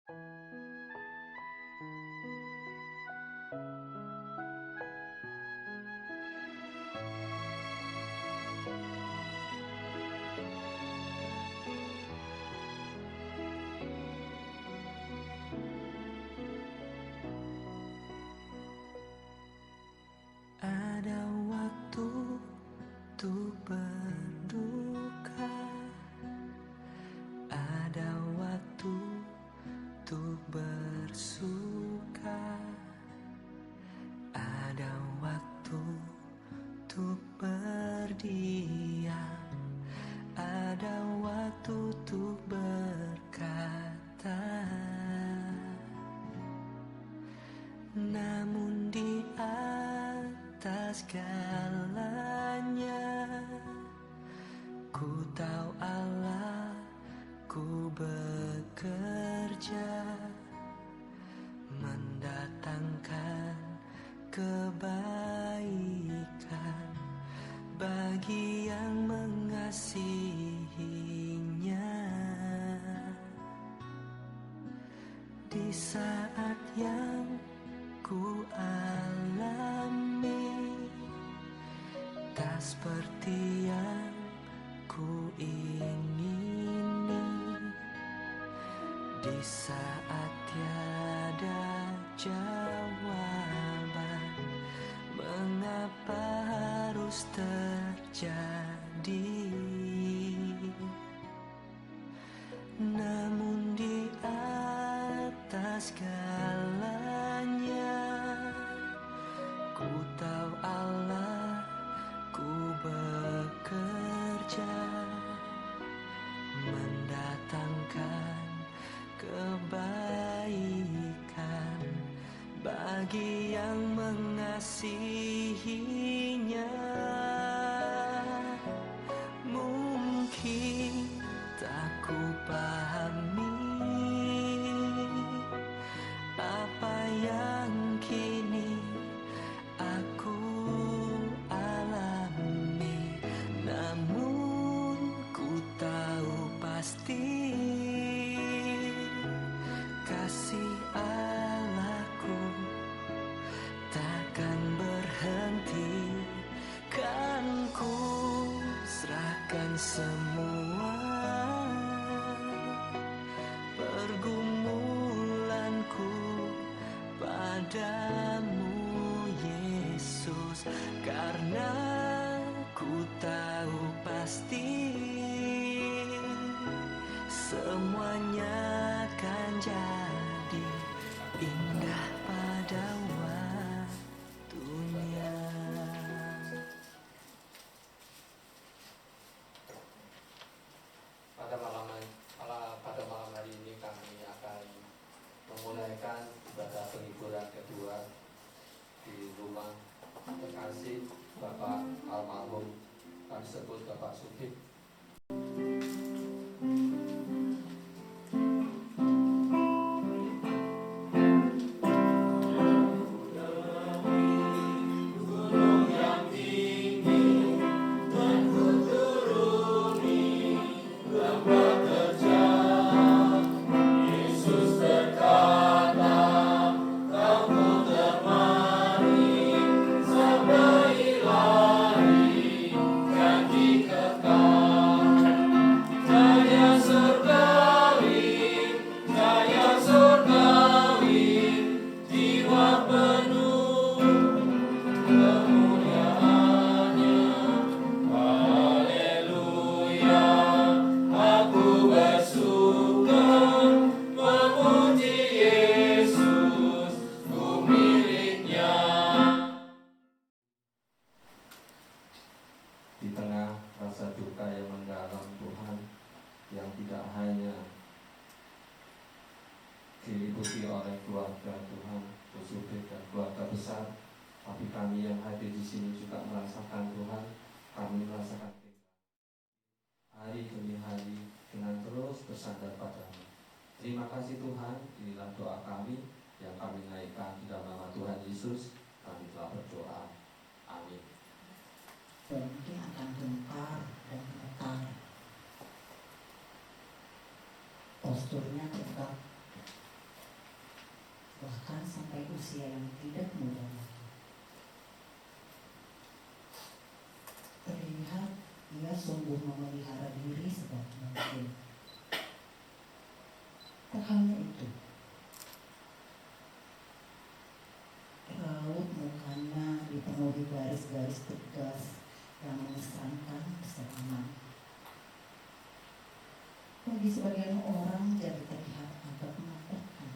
Ada waktu untuk berduka, ada waktu untuk bersuka, ada waktu untuk berdiam, ada waktu untuk berkata. Namun di atas segalanya, ku tahu Allah, ku bekerja mendatangkan kebaikan bagi yang mengasihinya. Di saat yang ku alami tak seperti yang ku ingini, di saat tiada jawaban mengapa harus terjadi. Namun di atas segalanya, ku tahu Allah, ku bekerja mendatangkan kebaikan bagi yang mengasihinya. Mungkin tak ku pahami apa yang kini aku alami, namun ku tahu pasti kasih Allahku takkan berhenti. Kan ku serahkan semua pergumulanku padamu, Yesus, karena ku tahu pasti semuanya akan jadi indah pada waktunya. Pada malam hari ini kami akan memulaikan ibadah penghiburan kedua di rumah terkasih Bapak almarhum kami sebut Bapak Sugih. Di tengah rasa duka yang mendalam Tuhan, yang tidak hanya diliputi oleh keluarga Tuhan, Sugih dan keluarga besar, tapi kami yang hadir di sini juga merasakan Tuhan. Kami merasakan hari demi hari dengan terus bersandar padamu. Terima kasih Tuhan, inilah doa kami yang kami naikkan di dalam nama Tuhan Yesus. Kami telah berdoa. Amin. Dan dia akan gempar dan gemetar. Posturnya tetap bahkan sampai usia yang tidak muda lagi. Terlihat ia sungguh memelihara diri sebaik mungkin. Tak hanya itu, raut mukanya dipenuhi garis-garis tegas yang mengesankan keselamatan. Bagi sebagian orang jadi terlihat agak menakutkan.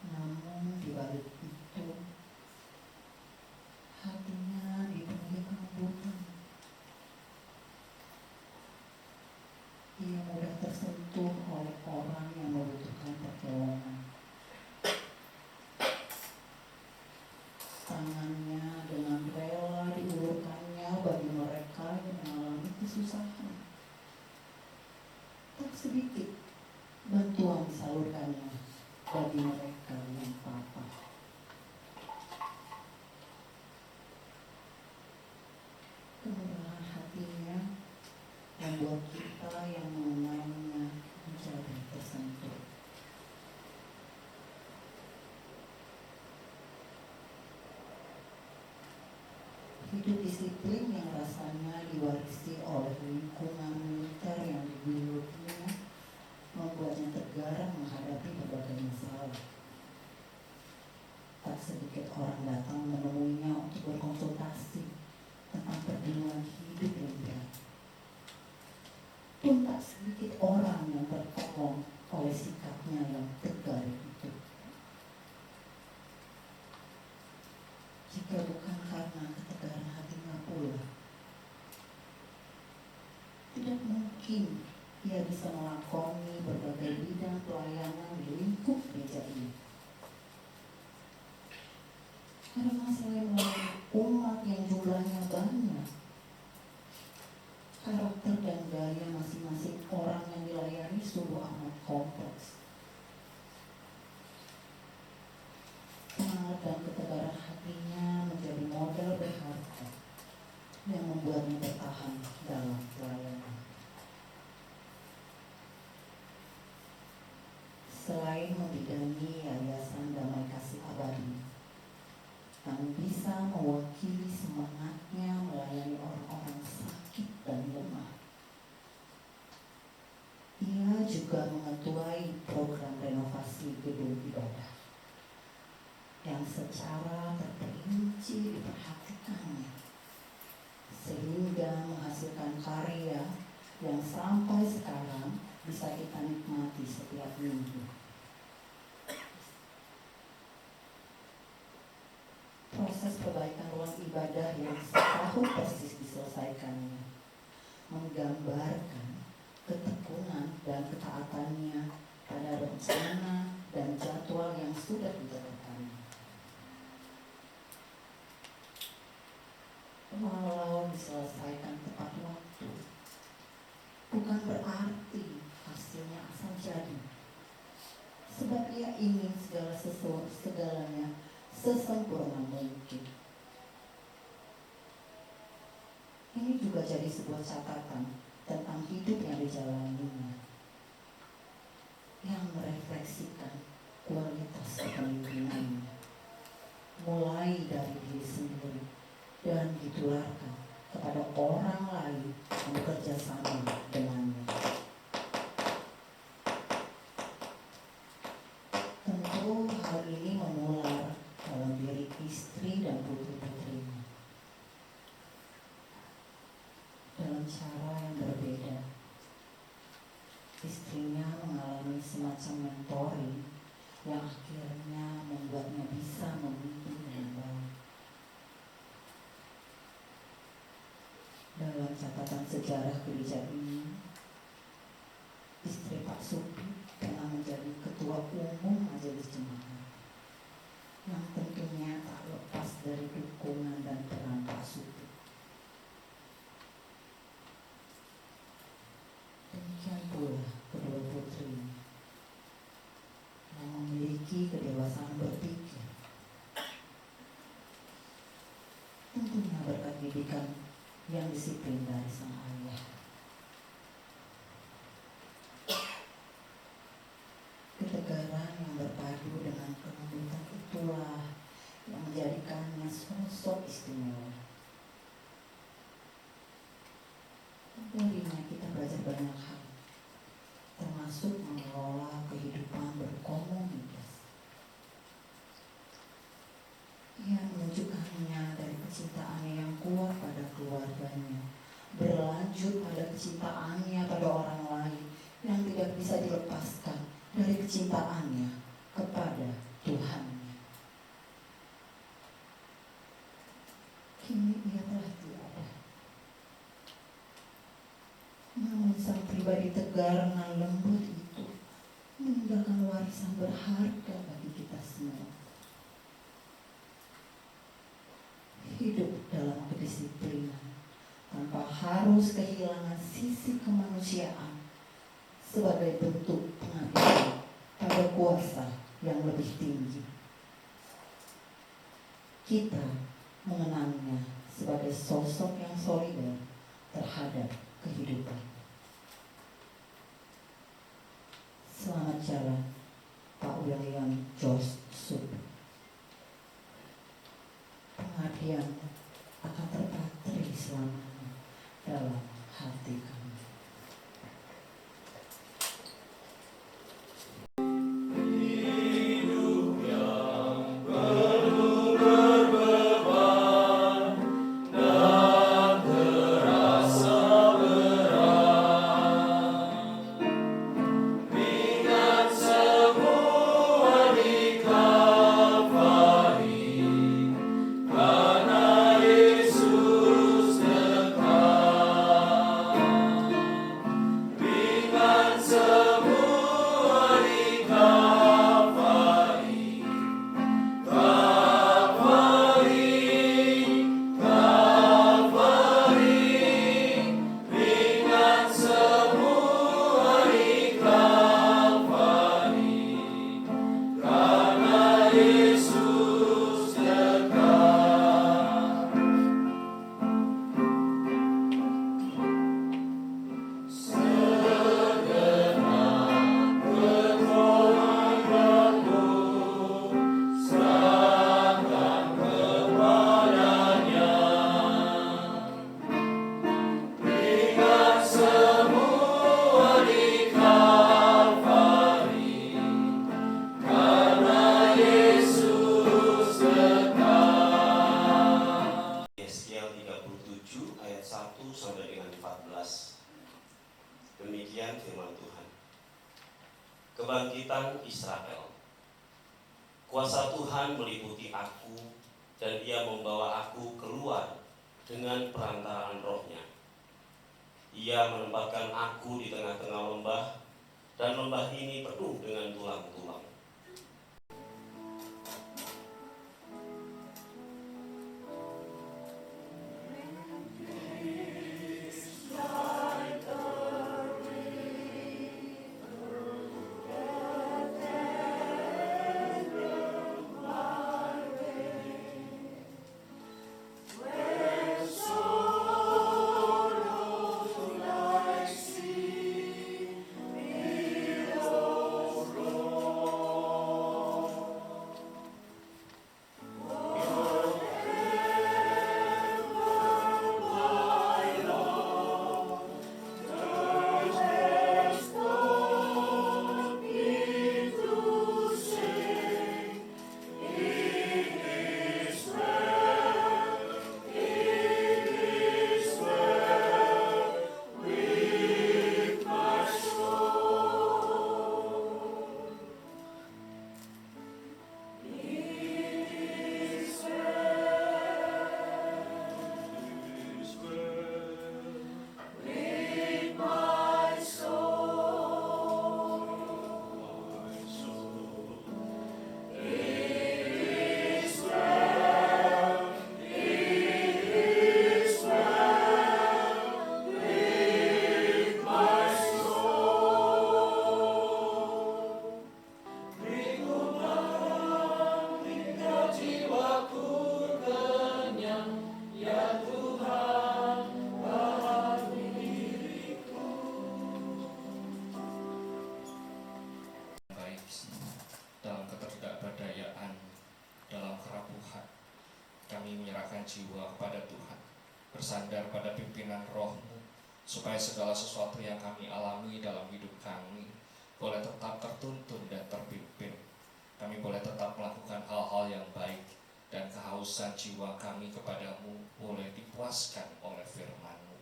Namun di balik itu, hatinya dipenuhi kelembutan. Ia mudah tersentuh oleh orang yang membutuhkan pertolongan. Tangannya dengan rela diulurkannya bagi mereka yang mengalami kesusahan. Tak sedikit bantuan disalurkannya bagi mereka yang papa. Kemurahan hatinya membuat kita yang mengenalnya menjadi tersentuh. Hidup disiplin yang rasanya diwarisi oleh lingkungan militer yang diguyurnya membuatnya tegar menghadapi berbagai masalah. Tak sedikit orang datang menemuinya untuk berkonsultasi tentang perjuangan hidup yang berat. Pun tak sedikit orang yang tertolong oleh sikapnya yang tegar itu. Jika bukan karena ketegaran hatinya pula, tidak mungkin ia bisa melakoni berbagai bidang pelayanan di lingkup gereja ini. Karena selain melayani umat yang jumlahnya banyak, karakter dan gaya masing-masing orang yang dilayani sungguh amat kompleks. Semangat dan ketegaran hatinya menjadi modal berharga yang membuatnya bertahan dalam pelayanan. Selain membidangi Yayasan Damai Kasih Abadi yang bisa mewakili semangatnya melayani orang-orang sakit dan lemah, ia juga mengetuai program renovasi gedung ibadah yang secara terperinci diperhatikannya, sehingga menghasilkan karya yang sampai sekarang bisa kita nikmati setiap minggu. Proses perbaikan ruang ibadah yang setahun persis diselesaikannya menggambarkan ketekunan dan ketaatannya pada rencana dan jadwal yang sudah ditetapkannya. Walau diselesaikan tepat waktu, bukan berarti hasilnya asal jadi. Sebab ia ingin segalanya sesempurna mungkin. Ini juga jadi sebuah catatan tentang hidup yang dijalaninya, yang merefleksikan kualitas kepemimpinannya, mulai dari diri sendiri dan ditularkan kepada orang lain yang bekerja sama dengannya. Tentu hal ini menular dalam diri istri dan putri-putrinya dalam cara yang berbeda. Istrinya mengalami semacam mentoring yang akhirnya membuatnya bisa memimpin dengan baik. Dalam catatan sejarah gereja ini, istri Pak Supi pernah menjadi ketua umum majelis jemaat, yang tentunya tak lepas dari dukungan dan peran Pak Supi. Demikian pula kedua putrinya yang memiliki kedewasaan berpikir, tentunya berkat didikan yang disiplin dari sang ayah. kecintaannya pada orang lain yang tidak bisa dilepaskan dari kecintaannya kepada Tuhannya. Kini ia telah tiada. Namun sang pribadi tegar dan lembut itu meninggalkan warisan berharga bagi kita semua. Hidup dalam kedisiplinan tanpa harus kehilangan sisi kemanusiaan sebagai bentuk pengabdian pada kuasa yang lebih tinggi. Kita mengenangnya sebagai sosok yang solider terhadap kehidupan. Selamat jalan, Pak William George Sub. Pengabdian akan terpatri selamanya dalam hati kami. Demikian firman Tuhan. Kebangkitan Israel. Kuasa Tuhan meliputi aku, dan Ia membawa aku keluar dengan perantaraan Roh-Nya. Ia menempatkan aku di tengah-tengah lembah, dan lembah ini penuh dengan tulang-tulang. Jiwa kepada Tuhan, bersandar pada pimpinan Roh-Mu, supaya segala sesuatu yang kami alami dalam hidup kami boleh tetap tertuntun dan terpimpin. Kami boleh tetap melakukan hal-hal yang baik, dan kehausan jiwa kami kepadamu boleh dipuaskan oleh firman-Mu.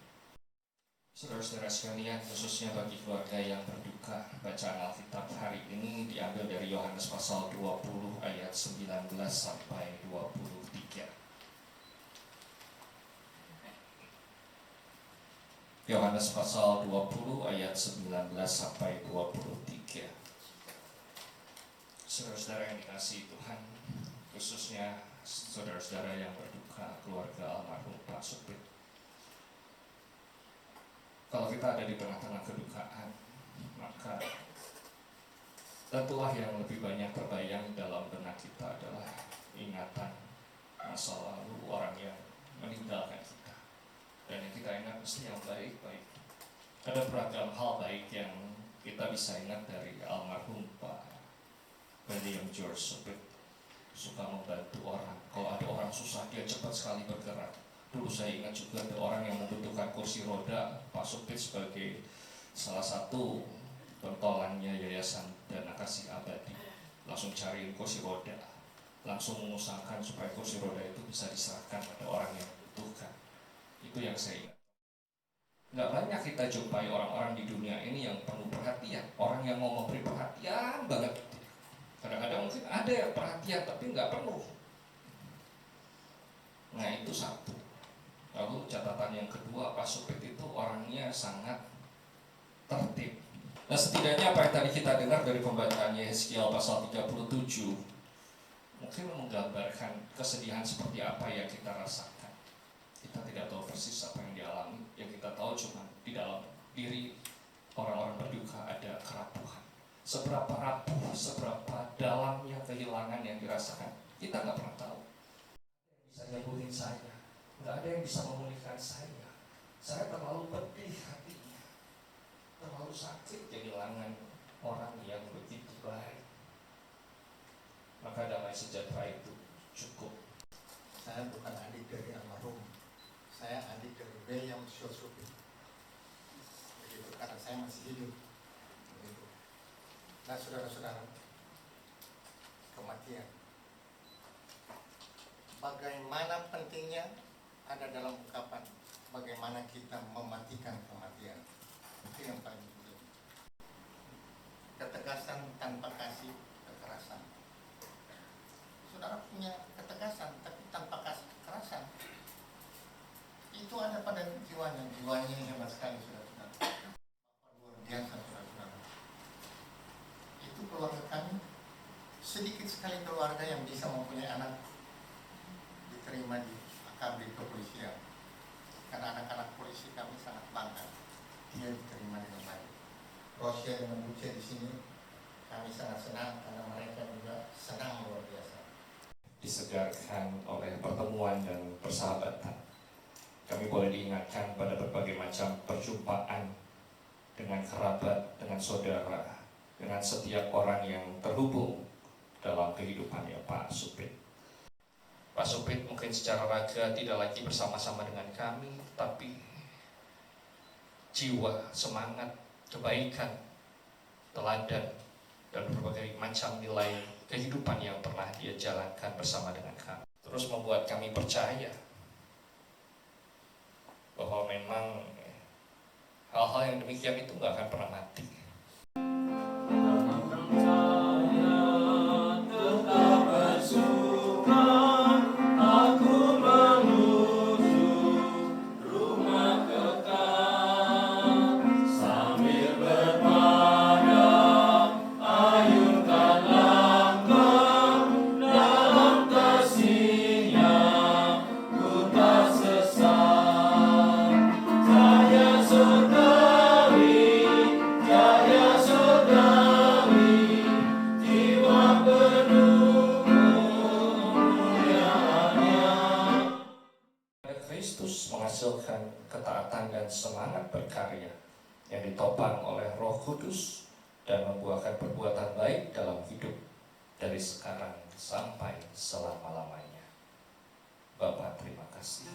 Saudara-saudara sekalian, khususnya bagi keluarga yang berduka, bacaan Alkitab hari ini diambil dari Yohanes pasal 20 ayat 19 sampai 23. Yohanes pasal 20 ayat 19 sampai 23. Saudara-saudara yang dikasihi Tuhan, khususnya saudara-saudara yang berduka, keluarga almarhum Pak Supit. Kalau kita ada di tengah-tengah kedukaan, maka tentulah yang lebih banyak terbayang dalam benak kita adalah ingatan masa lalu orang yang meninggalkan kita. Dan yang kita ingat mesti yang baik-baik. Ada beragam hal baik yang kita bisa ingat dari almarhum Pak William George Supit. Suka membantu orang. Kalau ada orang susah, dia cepat sekali bergerak. Dulu saya ingat juga ada orang yang membutuhkan kursi roda, Pak Supit sebagai salah satu pentolannya Yayasan Dana Kasih Abadi langsung cariin kursi roda, langsung mengusahakan supaya kursi roda itu bisa diserahkan pada orang yang membutuhkan. Itu yang saya ingat. Nggak banyak kita jumpai orang-orang di dunia ini yang penuh perhatian, orang yang mau memberi perhatian banget. Kadang-kadang mungkin ada yang perhatian tapi nggak penuh. Nah itu satu. Lalu catatan yang kedua, Pak Supit itu orangnya sangat tertib. Nah setidaknya apa yang tadi kita dengar dari pembacaan Yehezkiel pasal 37 mungkin menggambarkan kesedihan seperti apa yang kita rasakan. Kita tidak tahu persis apa yang dialami. Yang kita tahu cuma di dalam diri orang-orang berduka ada kerapuhan. Seberapa rapuh, seberapa dalamnya kehilangan yang dirasakan, kita nggak pernah tahu. Bisa nyembuhin saya, nggak ada yang bisa memulihkan saya. Saya terlalu pedih hatinya, terlalu sakit kehilangan orang yang begitu baik. Maka damai sejahtera itu cukup. Saya bukan adik dari almarhum, saya adik dari William George Supit. Begitu, karena saya masih hidup. Begitu. Nah, saudara-saudara, kematian. Bagaimana pentingnya ada dalam ungkapan bagaimana kita mematikan kematian. Itu yang paling penting. Ketegasan tanpa kasih, kekerasan. Saudara punya ketegasan tapi tanpa kasih, kekerasan. Itu ada pada jiwanya. Jiwanya hebat sekali, saudara-saudara. Luar biasa, saudara-saudara. Itu keluarga kami. Sedikit sekali keluarga yang bisa mempunyai anak diterima di akabri kepolisian. Karena anak-anak polisi kami sangat bangga. Dia diterima dengan baik. Rosia dengan Buce di sini kami sangat senang karena mereka juga senang luar biasa. Disegarkan oleh pertemuan dan persahabatan. Kami boleh diingatkan pada berbagai macam perjumpaan dengan kerabat, dengan saudara, dengan setiap orang yang terhubung dalam kehidupannya Pak Supit. Pak Supit mungkin secara raga tidak lagi bersama-sama dengan kami, tapi jiwa, semangat, kebaikan, teladan, dan berbagai macam nilai kehidupan yang pernah dia jalankan bersama dengan kami. Terus membuat kami percaya bahwa memang hal-hal yang demikian itu nggak akan pernah mati. Menghasilkan ketaatan dan semangat berkarya yang ditopang oleh Roh Kudus dan membuahkan perbuatan baik dalam hidup dari sekarang sampai selama-lamanya. Bapak, terima kasih.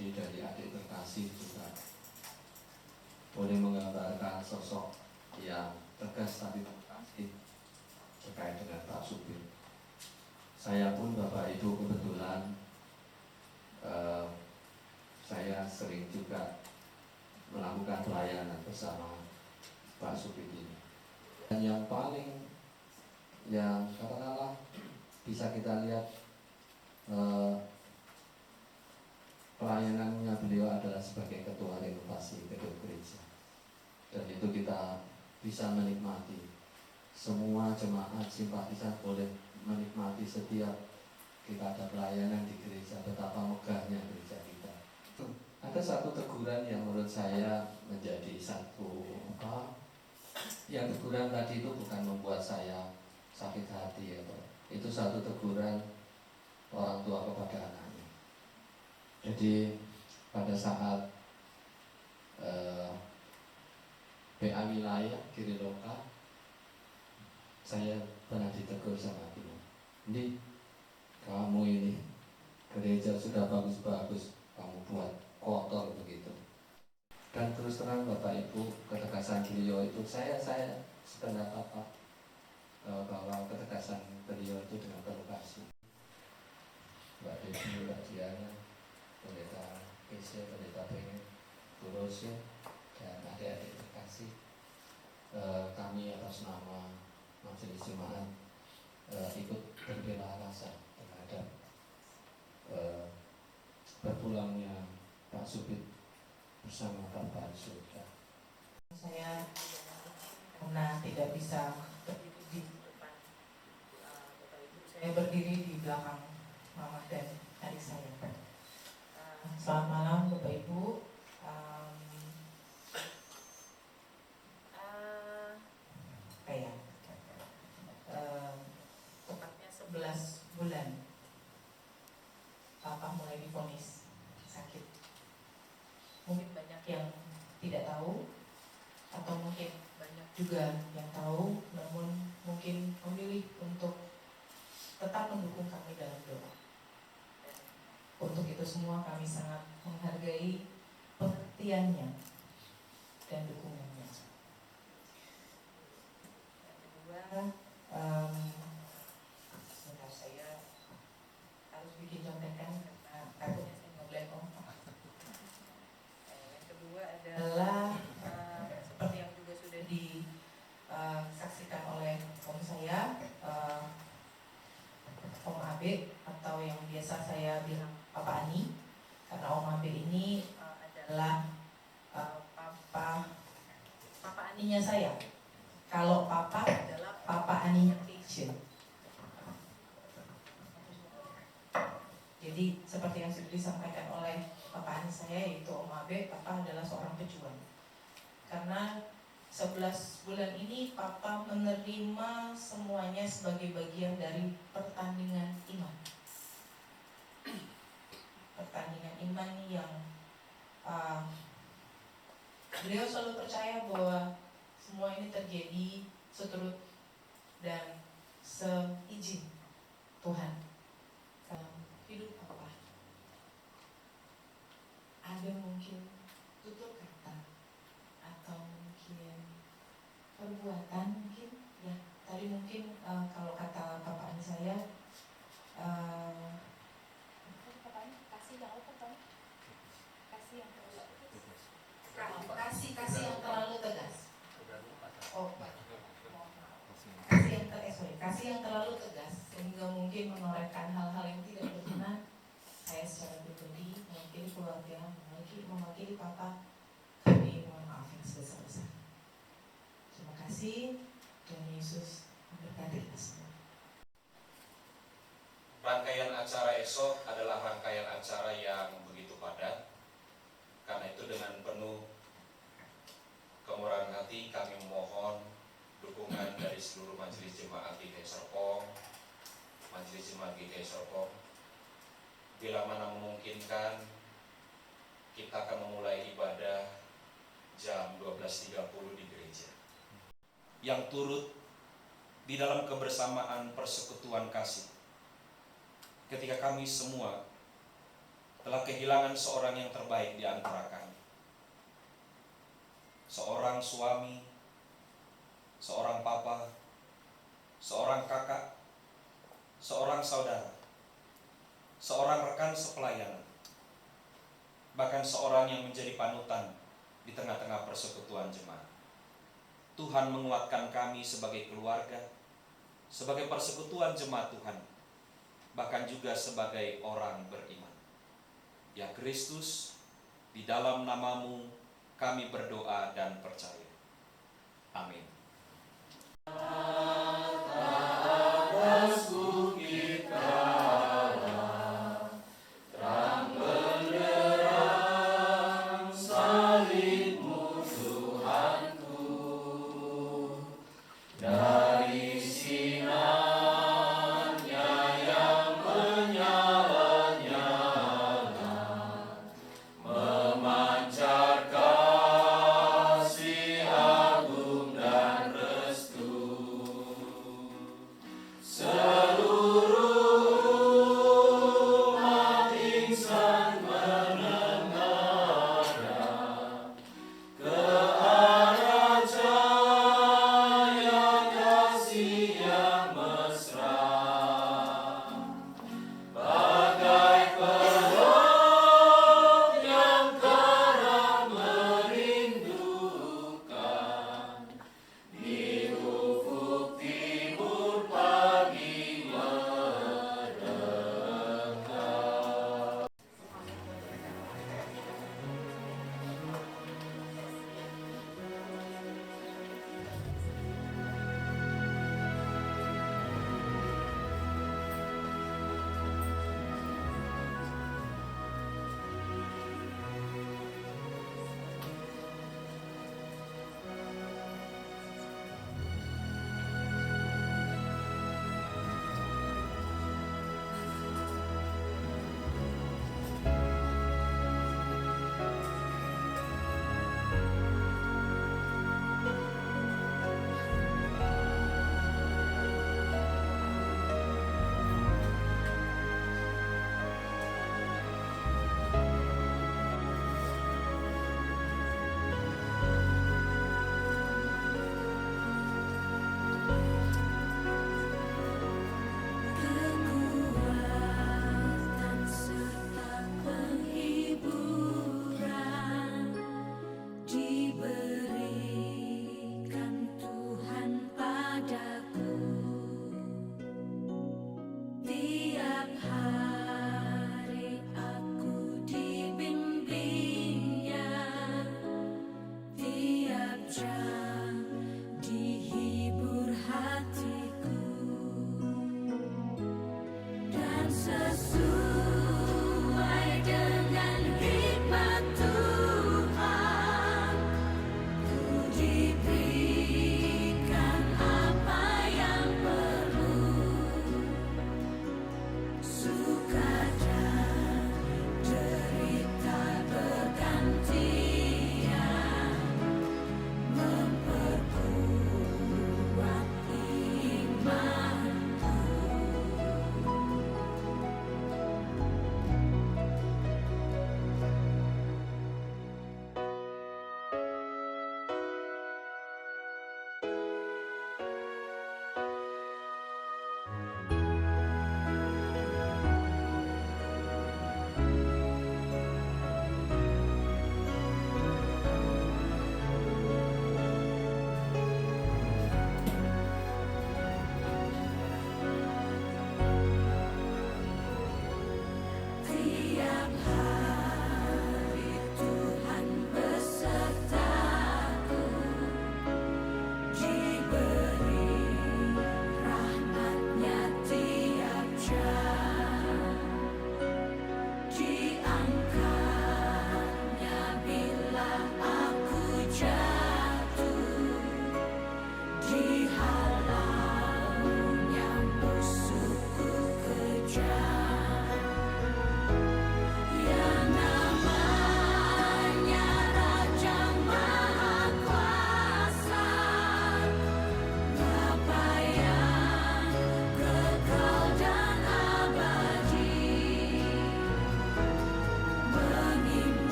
tadi dari adik terkasih juga boleh menggambarkan sosok yang tegas tapi terkasih terkait dengan Pak Supir. Saya pun Bapak Ibu kebetulan saya sering juga melakukan pelayanan bersama Pak Supir ini. Dan yang paling yang katakanlah bisa kita lihat pelayanannya beliau adalah sebagai ketua renovasi gedung gereja, dan itu kita bisa menikmati. Semua jemaat simpatisan boleh menikmati setiap kita ada pelayanan di gereja, betapa megahnya gereja kita. Ada satu teguran yang menurut saya menjadi satu yang teguran tadi itu bukan membuat saya sakit hati ya, itu satu teguran orang tua kepada anaknya. Jadi pada saat PA wilayah kiri lokal, saya pernah ditegur sama ibu, ini kamu ini gereja sudah bagus-bagus, kamu buat kotor begitu. Dan terus terang Bapak Ibu, ketegasan beliau itu saya sependapat Pak, bahwa ketegasan beliau itu dengan penuh kasih. Mbak Devi, Mbak Diana, Pendeta Kesya, Pendeta Pengen, Bu Rosia, dan adik-adik terkasih, kami atas nama Majelis Jemaat ikut berbela rasa terhadap berpulangnya Pak Supit bersama Bapak Surga. Saya karena tidak bisa berdiri di depan Bapak Ibu, saya berdiri di belakang Mama dan adik saya. Selamat malam Bapak Ibu. Tepatnya 11 bulan Papa mulai divonis sakit. Mungkin banyak yang tidak tahu, atau mungkin banyak juga yang tahu, namun mungkin memilih untuk tetap mendukung kami dalam doa. Dan untuk itu semua kami sangat menghargai pengertiannya dan dukungannya. Yang kedua, sebentar saya harus bikin contekan karena takutnya saya nggak boleh ngomong. Yang kedua adalah seperti yang juga sudah disaksikan oleh om saya, Om Abe, atau yang biasa saya bilang Papa Ani, karena Om Abe ini adalah Papa Aninya saya. Kalau Papa adalah Papa Aninya Passion. Jadi seperti yang sudah disampaikan oleh Papa Ani saya, yaitu Om Abe, Papa adalah seorang pejuang. Karena 11 bulan ini Papa menerima semuanya sebagai bagian dari pertandingan iman. Pertandingan iman yang beliau selalu percaya bahwa semua ini terjadi seturut dan seizin Tuhan. Hidup Papa ada mungkin tutur kata atau mungkin perbuatan, mungkin ya tadi mungkin kalau kata Papa Ani saya kasih yang terlalu tegas. Kasih yang terlalu tegas sehingga mungkin menorehkan hal-hal yang tidak berkenan. Saya secara pribadi mewakili keluarga, mewakili Papa, kami mohon maaf yang sebesar-besar. Terima kasih, dan Yesus memberkati kita semua. Rangkaian acara esok adalah rangkaian acara yang begitu padat. Karena itu dengan penuh kemurahan hati kami memohon dukungan dari seluruh Majelis Jemaat GKI Serpong, Majelis Jemaat GKI Serpong. Bila mana memungkinkan, kita akan memulai ibadah jam 12.30 di gereja. Yang turut di dalam kebersamaan persekutuan kasih. Ketika kami semua telah kehilangan seorang yang terbaik di antara kami. Seorang suami, seorang papa, seorang kakak, seorang saudara, seorang rekan sepelayanan, bahkan seorang yang menjadi panutan di tengah-tengah persekutuan jemaat. Tuhan menguatkan kami sebagai keluarga, sebagai persekutuan jemaat Tuhan, bahkan juga sebagai orang beriman. Ya Kristus, di dalam nama-Mu kami berdoa dan percaya. Amin.